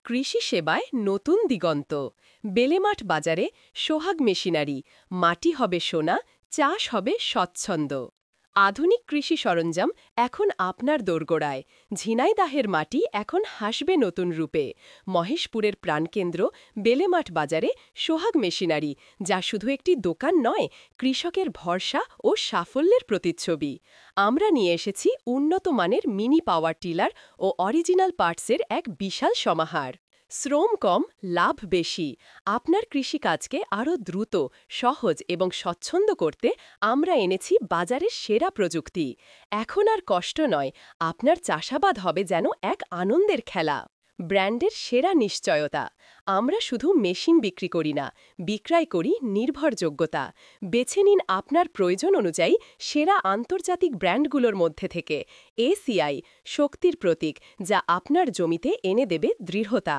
কৃষি সেবায় নতুন দিগন্ত। বেলেমাঠ বাজারে সোহাগ মেশিনারি। মাটি হবে সোনা, চাষ হবে স্বচ্ছন্দ। আধুনিক কৃষি সরঞ্জাম এখন আপনার দোরগোড়ায়। ঝিনাইদাহের মাটি এখন হাসবে নতুন রূপে। মহেশপুরের প্রাণকেন্দ্র বেলেমাঠ বাজারে সোহাগ মেশিনারি, যা শুধু একটি দোকান নয়, কৃষকের ভরসা ও সাফল্যের প্রতিচ্ছবি। আমরা নিয়ে এসেছি উন্নত মানের মিনি পাওয়ার টিলার ও অরিজিনাল পার্টসের এক বিশাল সমাহার। শ্রম কম, লাভ বেশি। আপনার কৃষিকাজকে আরও দ্রুত, সহজ এবং স্বচ্ছন্দ করতে আমরা এনেছি বাজারের সেরা প্রযুক্তি। এখন আর কষ্ট নয়, আপনার চাষাবাদ হবে যেন এক আনন্দের খেলা। ব্র্যান্ডের সেরা নিশ্চয়তা। আমরা শুধু মেশিন বিক্রি করি না, বিক্রয় করি নির্ভরযোগ্যতা। বেছে নিন আপনার প্রয়োজন অনুযায়ী সেরা আন্তর্জাতিক ব্র্যান্ডগুলোর মধ্যে থেকে। এসিআই, শক্তির প্রতীক, যা আপনার জমিতে এনে দেবে দৃঢ়তা।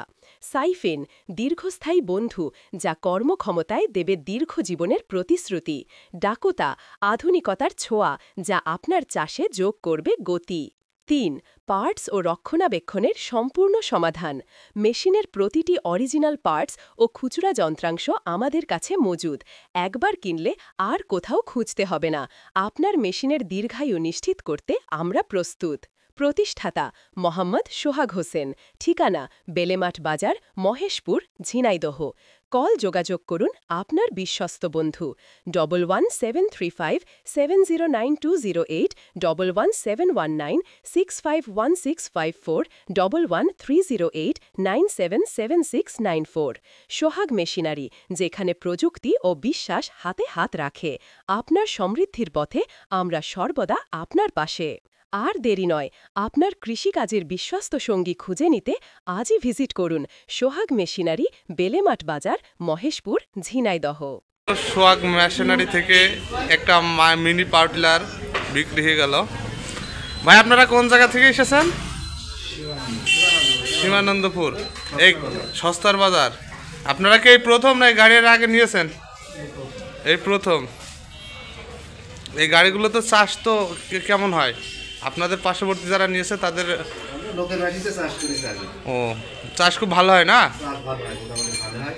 সাইফিন, দীর্ঘস্থায়ী বন্ধু, যা কর্মক্ষমতায় দেবে দীর্ঘ জীবনের প্রতিশ্রুতি। ডাকোটা, আধুনিকতার ছোঁয়া, যা আপনার চাষে যোগ করবে গতি। ৩. পার্টস ও রক্ষণাবেক্ষণের সম্পূর্ণ সমাধান। মেশিনের প্রতিটি অরিজিনাল পার্টস ও খুচরা যন্ত্রাংশ আমাদের কাছে মজুদ। একবার কিনলে আর কোথাও খুঁজতে হবে না। আপনার মেশিনের দীর্ঘায়ু নিশ্চিত করতে আমরা প্রস্তুত। প্রতিষ্ঠাতা মোহাম্মদ সোহাগ হোসেন। ঠিকানা বেলেমাঠ বাজার, মহেশপুর, ঝিনাইদহ। কল যোগাযোগ করুন আপনার বিশ্বস্ত বন্ধু 117357092081, 117196516541 113089776694। সোহাগ মেশিনারি, যেখানে প্রযুক্তি ও বিশ্বাস হাতে হাত রাখে। আপনার সমৃদ্ধির পথে আমরা সর্বদা আপনার পাশে। আর দেরি নয়, আপনার কৃষিকাজের বিশ্বস্ত সঙ্গী খুঁজে নিতে আজই ভিজিট করুন সোহাগ মেশিনারি, বেলেমাঠ বাজার, মহেশপুর, ঝিনাইদহ। সোহাগ মেশিনারি থেকে একটা মিনি পাওয়ার টিলার বিক্রি হয়ে গেল। ভাই, আপনারা কোন জায়গা থেকে এসেছেন? সীমানন্দপুর। এই সস্তার বাজার। আপনারা কি এই প্রথম না এই গাড়ির আগে নিয়েছেন? এই প্রথম। এই গাড়িগুলো তো চাষ তো কেমন হয়? আপনাদের পার্শ্ববর্তী যারা নিয়েছে তাদের লোকের বাড়িতে চাষ করেছে। ও, চাষ খুব ভালো হয় না? চাষ ভালো হয়, মোটামুটি ভালো হয়।